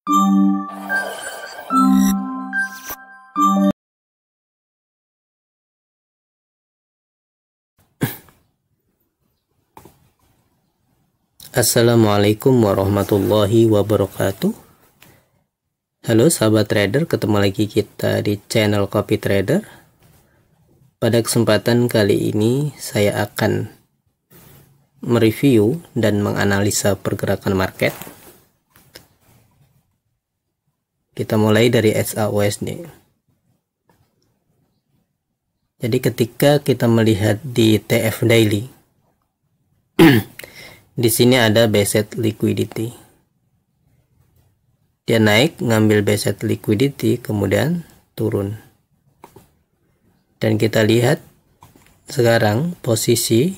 Assalamualaikum warahmatullahi wabarakatuh. Halo sahabat trader, ketemu lagi kita di channel Copy Trader. Pada kesempatan kali ini saya akan mereview dan menganalisa pergerakan market. Kita mulai dari SAUSD. Jadi ketika kita melihat di TF Daily, di sini ada buy set liquidity. Dia naik, ngambil buy set liquidity, kemudian turun. Dan kita lihat sekarang posisi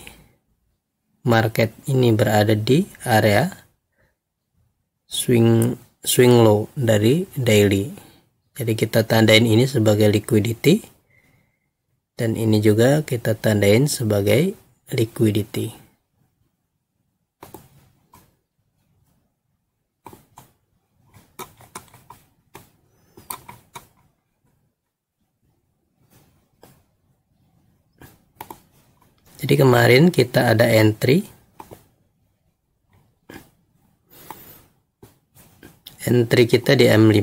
market ini berada di area swing low dari daily. Jadi kita tandain ini sebagai liquidity, dan ini juga kita tandain sebagai liquidity. Jadi kemarin kita ada entry kita di M5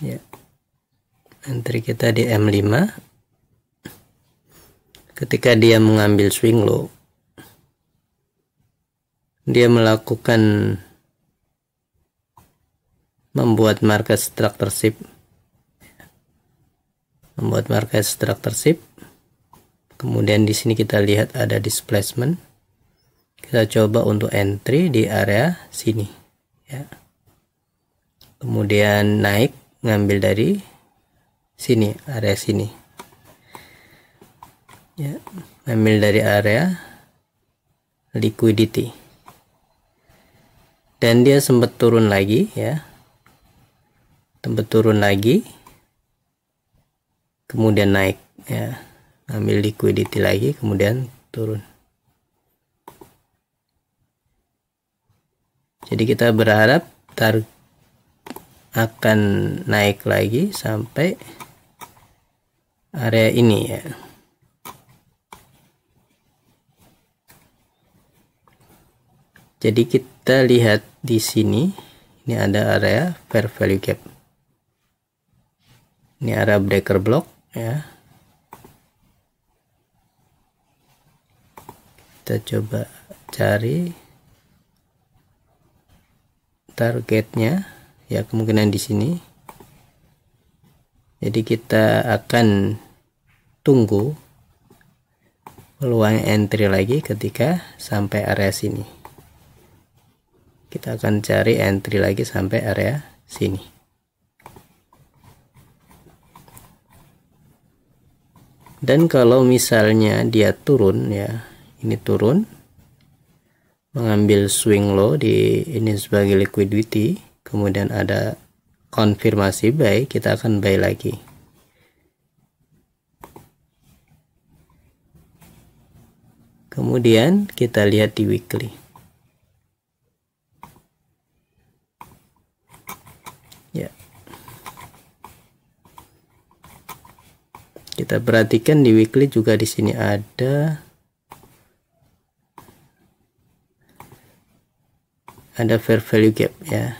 ya. Entry kita di M5 ketika dia mengambil swing low, dia melakukan membuat market structureship, kemudian di sini kita lihat ada displacement. Kita coba untuk entry di area sini ya. Kemudian naik, ngambil dari sini, area sini ya, ngambil dari area liquidity, dan dia sempat turun lagi ya, kemudian naik ya, ngambil liquidity lagi, kemudian turun. Jadi kita berharap akan naik lagi sampai area ini ya. Jadi kita lihat di sini, ini ada area fair value gap. Ini area breaker block ya. Kita coba cari targetnya ya, kemungkinan di sini. Jadi kita akan tunggu peluang entry lagi ketika sampai area sini. Kita akan cari entry lagi sampai area sini. Dan kalau misalnya dia turun ya, ini turun mengambil swing low di ini sebagai liquidity, kemudian ada konfirmasi buy, kita akan buy lagi. Kemudian kita lihat di weekly ya. Kita perhatikan di weekly juga, di sini ada fair value gap ya.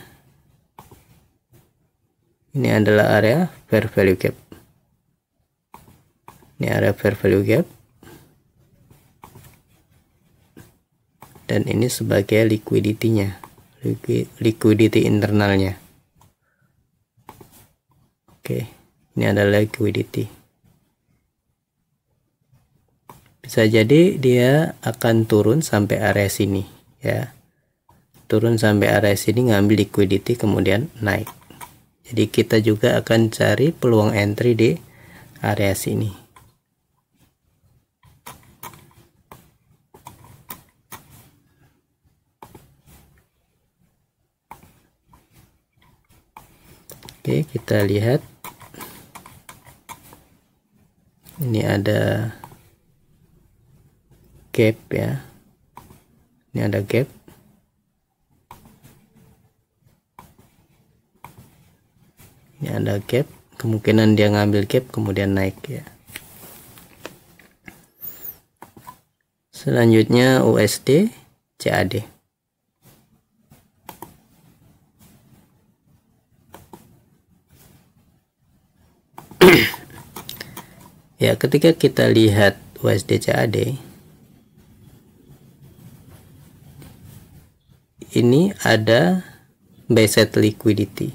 Ini adalah area fair value gap. Ini area fair value gap. Dan ini sebagai liquidity-nya, liquidity internalnya. Oke, ini adalah liquidity. Bisa jadi dia akan turun sampai area sini ya. Turun sampai area sini, ngambil liquidity, kemudian naik. Jadi kita juga akan cari peluang entry di area sini. Oke, kita lihat ini ada gap ya. Ini ada gap. Ini ada gap, kemungkinan dia ngambil gap kemudian naik ya. Selanjutnya USD CAD. Ya, ketika kita lihat USD CAD, ini ada buy-side liquidity.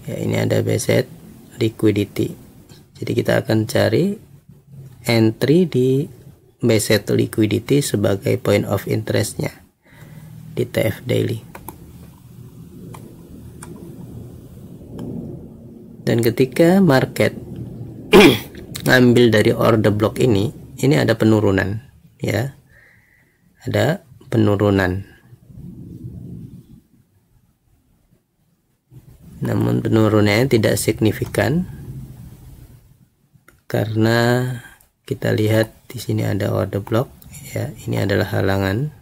Ya, ini ada buy-side liquidity. Jadi kita akan cari entry di buy-side liquidity sebagai point of interestnya di TF daily. Dan ketika market ngambil dari order block ini ada penurunan ya, ada penurunan, namun penurunannya tidak signifikan karena kita lihat di sini ada order block ya, ini adalah halangan.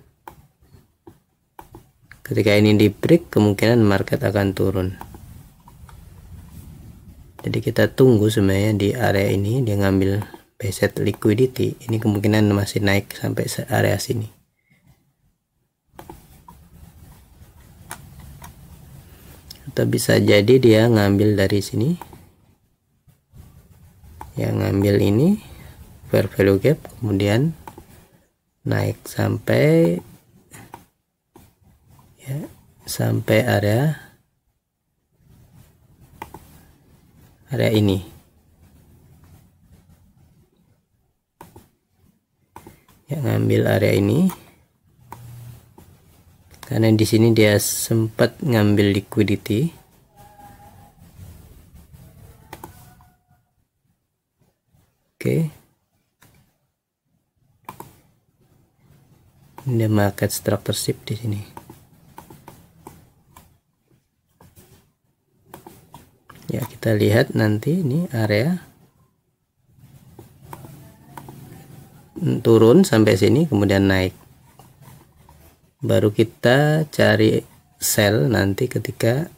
Ketika ini di break, kemungkinan market akan turun. Jadi kita tunggu sebenarnya di area ini dia ngambil buy-side liquidity, ini kemungkinan masih naik sampai area sini. Atau bisa jadi dia ngambil dari sini, yang ngambil ini fair value gap kemudian naik sampai ya, sampai area ini. Yang ngambil area ini karena di sini dia sempat ngambil liquidity. Oke. Ini market structure shift di sini. Ya, kita lihat nanti ini area turun sampai sini kemudian naik. Baru kita cari sell nanti ketika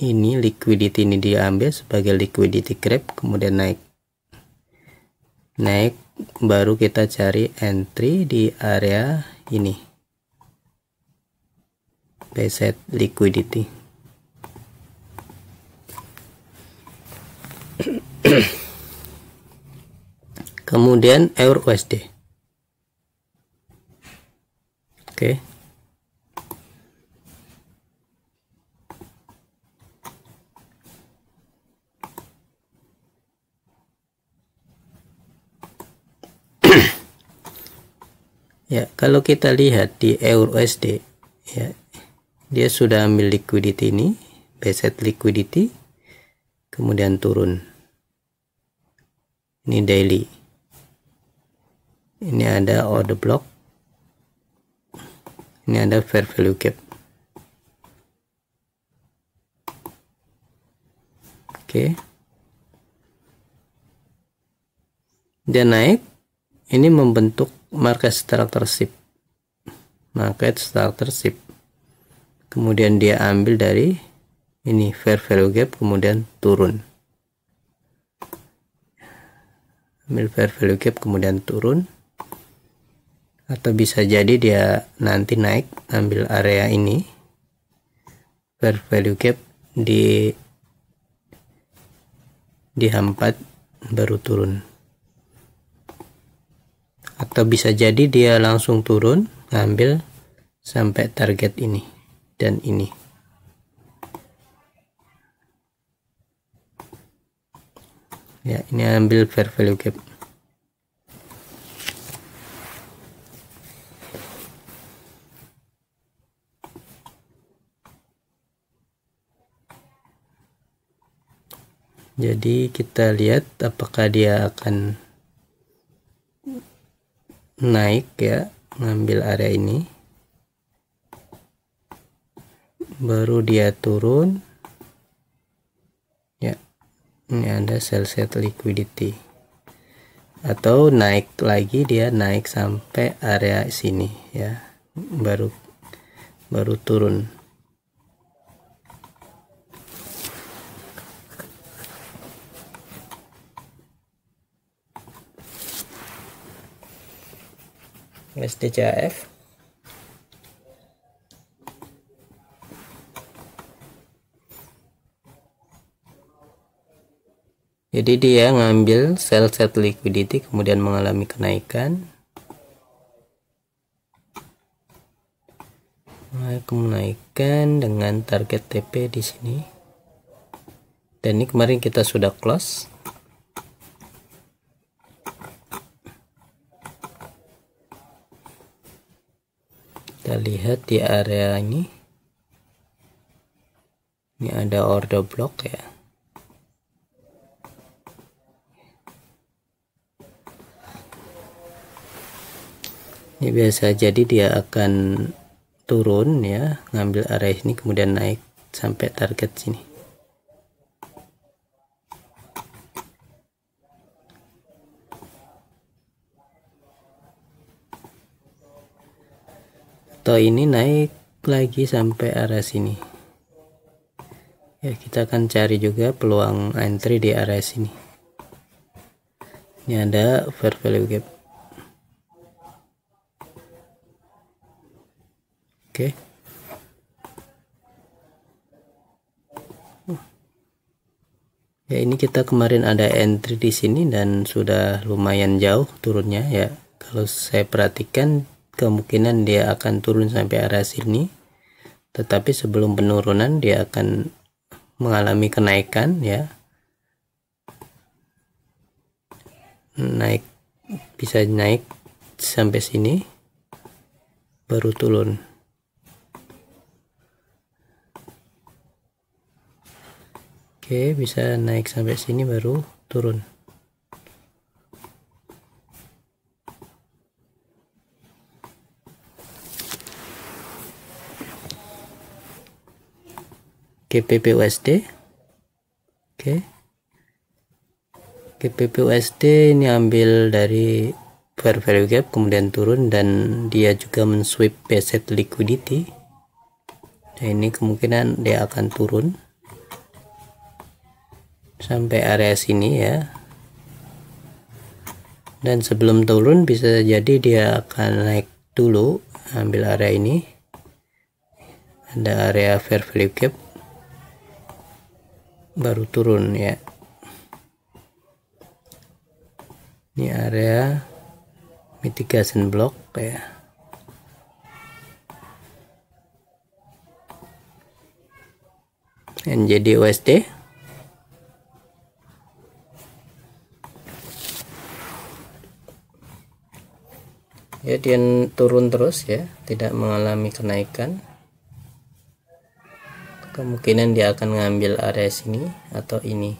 ini liquidity ini diambil sebagai liquidity grab kemudian naik. Naik baru kita cari entry di area ini. Buy-side liquidity. Kemudian Euro USD. Oke. Ya, kalau kita lihat di Euro USD ya, dia sudah ambil liquidity ini, buy-side liquidity, kemudian turun. Ini daily. Ini ada order block. Ini ada fair value gap. Oke. Dia naik. Ini membentuk market structure shift. Market structure shift. Kemudian dia ambil dari ini fair value gap kemudian turun. Ambil fair value gap kemudian turun. Atau bisa jadi dia nanti naik ambil area ini fair value gap dihampat baru turun. Atau bisa jadi dia langsung turun ngambil sampai target ini dan ini. Ya, ini ambil fair value gap. Jadi kita lihat apakah dia akan naik ya, ngambil area ini baru dia turun ya, ini ada sell side liquidity, atau naik lagi, dia naik sampai area sini ya, baru turun. DCAF. Jadi dia ngambil sell set liquidity kemudian mengalami kenaikan. Menaikkan dengan target TP di sini. Dan ini kemarin kita sudah close. Kita lihat di area ini. Ini ada order block ya. Ini biasa jadi dia akan turun ya, ngambil area ini kemudian naik sampai target sini. Atau ini naik lagi sampai area sini. Ya, kita akan cari juga peluang entry di area sini. Ini ada fair value gap. Oke. Ya, ini kita kemarin ada entry di sini dan sudah lumayan jauh turunnya ya. Kalau saya perhatikan kemungkinan dia akan turun sampai area sini. Tetapi sebelum penurunan dia akan mengalami kenaikan ya. Bisa naik sampai sini baru turun. Oke, bisa naik sampai sini baru turun. GBP USD. Oke. GBP USD ini ambil dari fair value gap kemudian turun dan dia juga men-sweep preset liquidity. Dan ini kemungkinan dia akan turun sampai area sini ya. Dan sebelum turun bisa jadi dia akan naik dulu, ambil area ini. Ada area fair value gap baru turun ya. Ini area mitigation block ya. NZD USD. Ya, dia turun terus ya, tidak mengalami kenaikan. Kemungkinan dia akan ngambil area sini atau ini.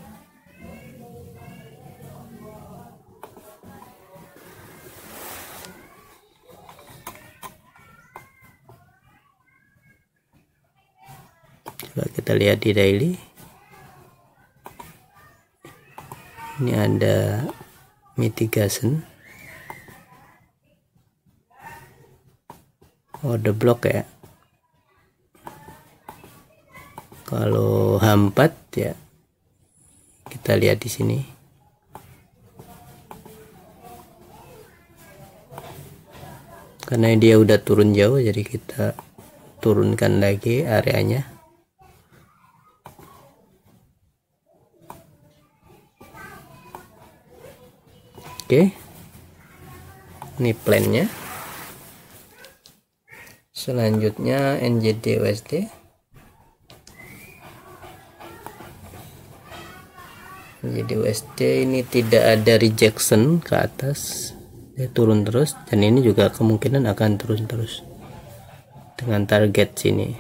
Coba kita lihat di daily. Ini ada mitigation order block ya. Kalau H4 ya, kita lihat di sini. Karena dia udah turun jauh, jadi kita turunkan lagi areanya. Oke. Ini plannya. Selanjutnya NZD USD. Jadi USD ini tidak ada rejection ke atas, dia turun terus dan ini juga kemungkinan akan turun terus dengan target sini.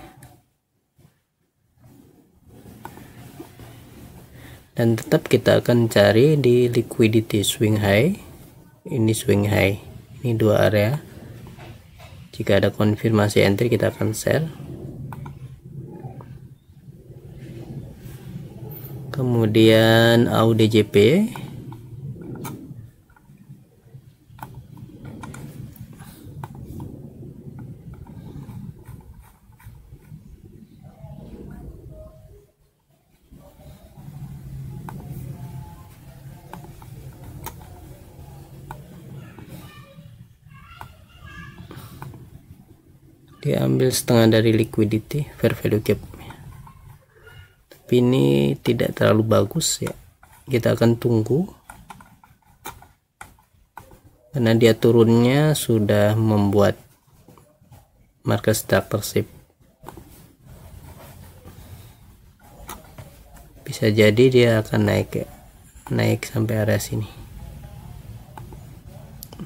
Dan tetap kita akan cari di liquidity swing high. Ini swing high, ini dua area. Jika ada konfirmasi entry kita akan sell. Kemudian AUDJP. dia ambil setengah dari liquidity fair value gap, tapi ini tidak terlalu bagus ya, kita akan tunggu karena dia turunnya sudah membuat market structure shift. Bisa jadi dia akan naik ya, naik sampai area sini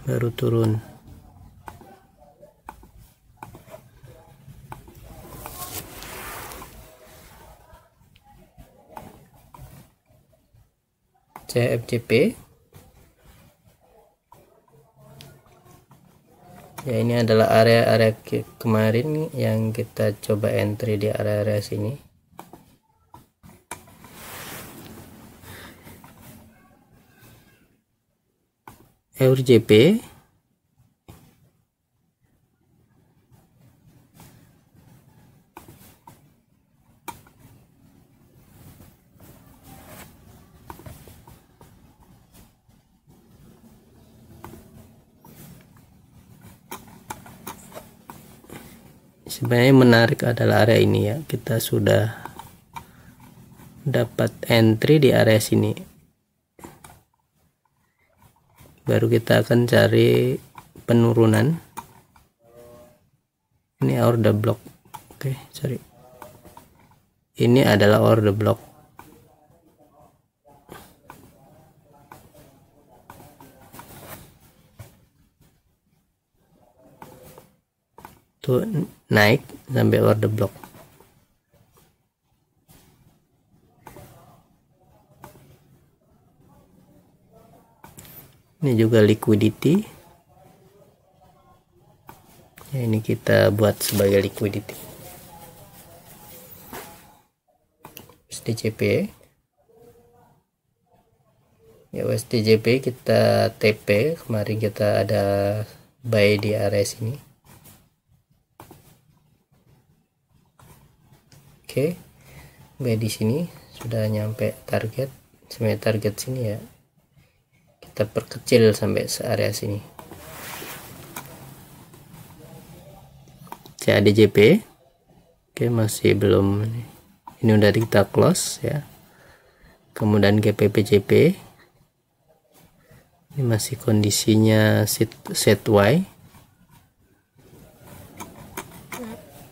baru turun. CFJP ya, ini adalah area-area kemarin yang kita coba entry di area-area sini. EURJP sebenarnya menarik adalah area ini ya, kita sudah dapat entry di area sini, baru kita akan cari penurunan. Ini order block, oke, cari ini adalah order block. Tuh naik sampai order block. Ini juga liquidity ya, ini kita buat sebagai liquidity. USDJP ya, USDJP kita TP, kemarin kita ada buy di area sini. Oke, buy di sini sudah nyampe target, sampai target sini ya, kita perkecil sampai area sini. CADJP oke, masih belum, ini udah kita close ya. Kemudian GPPJP ini masih kondisinya set Y,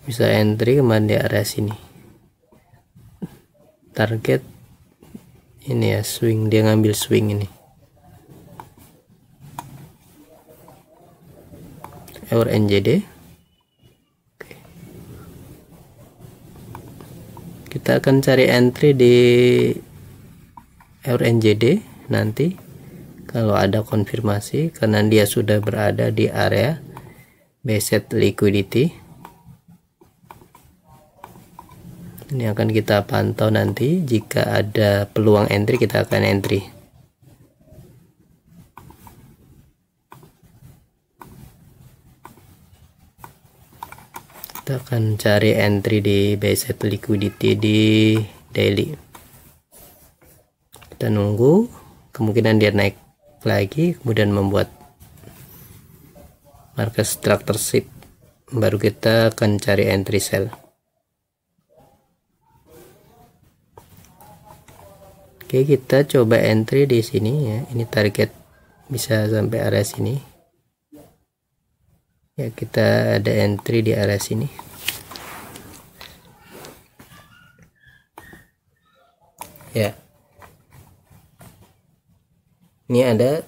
bisa entry kemarin di area sini. Target ini ya, swing, dia ngambil swing ini. EURNJD oke. Kita akan cari entry di EURNJD nanti kalau ada konfirmasi, karena dia sudah berada di area based liquidity. Ini akan kita pantau nanti, jika ada peluang entry kita akan entry. Kita akan cari entry di based liquidity di daily. Kita nunggu, kemungkinan dia naik lagi kemudian membuat market structure shift, baru kita akan cari entry sell. Oke, kita coba entry di sini ya. Ini target bisa sampai area sini. Ya, kita ada entry di area sini. Ya. Ini ada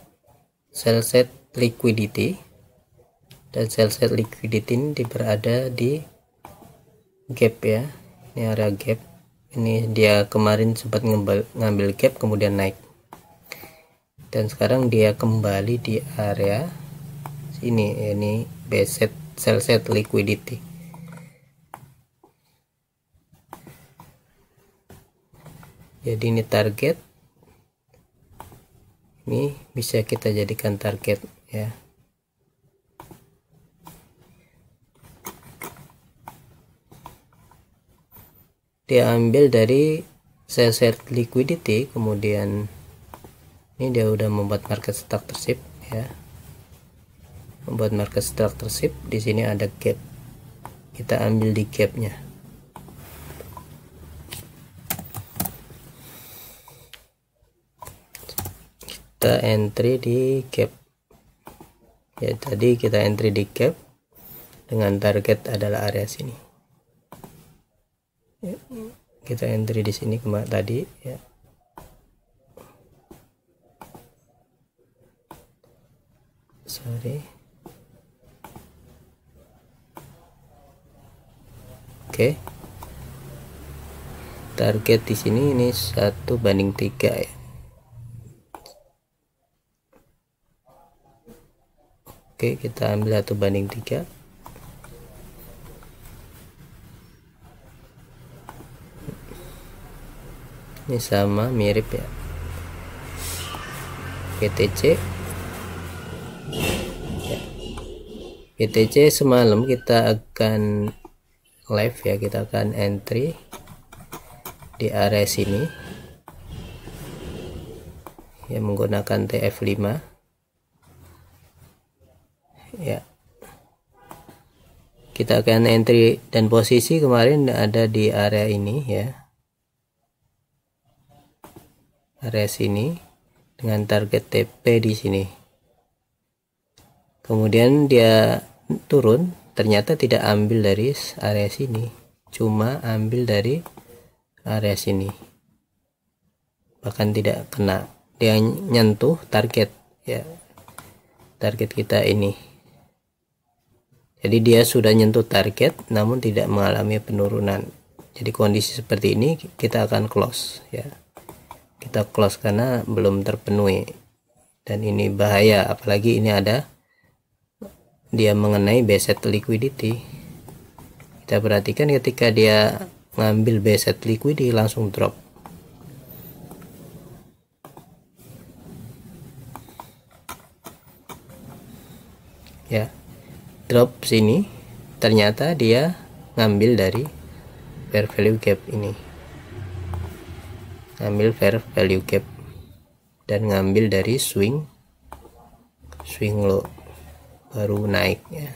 sell set liquidity. Dan sell set liquidity ini berada di gap ya. Ini area gap. Ini dia kemarin sempat ngambil gap kemudian naik, dan sekarang dia kembali di area sini. Ini based sell set liquidity. Jadi ini target, ini bisa kita jadikan target ya. Dia ambil dari sell set liquidity, kemudian ini dia udah membuat market structure shift ya, membuat market structure shift. Di sini ada gap kita ambil di gapnya. Kita entry di gap ya, tadi kita entry di gap dengan target adalah area sini ya, kita entry di sini kemarin tadi ya. Oke. Target di sini ini 1:3 ya. Oke, kita ambil 1:3. Ini sama mirip ya. PTC ya. PTC semalam kita akan live ya, kita akan entry di area sini ya menggunakan TF5 ya. Kita akan entry dan posisi kemarin ada di area ini ya, area sini dengan target TP di sini. Kemudian dia turun, ternyata tidak ambil dari area sini, cuma ambil dari area sini, bahkan tidak kena, dia nyentuh target ya, target kita ini. Jadi dia sudah nyentuh target namun tidak mengalami penurunan. Jadi kondisi seperti ini kita akan close ya, kita close karena belum terpenuhi, dan ini bahaya, apalagi ini ada dia mengenai basic liquidity. Kita perhatikan ketika dia ngambil basic liquidity langsung drop ya, drop sini, ternyata dia ngambil dari fair value gap ini, ngambil fair value gap dan ngambil dari swing low baru naik ya.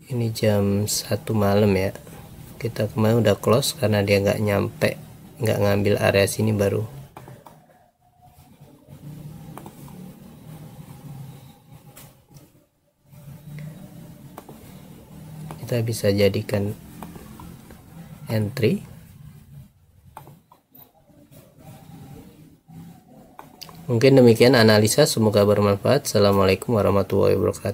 Ini jam 1 malam ya, kita kemarin udah close karena dia nggak nyampe, nggak ngambil area sini baru. Kita bisa jadikan entry. Mungkin demikian analisa, semoga bermanfaat. Assalamualaikum warahmatullahi wabarakatuh.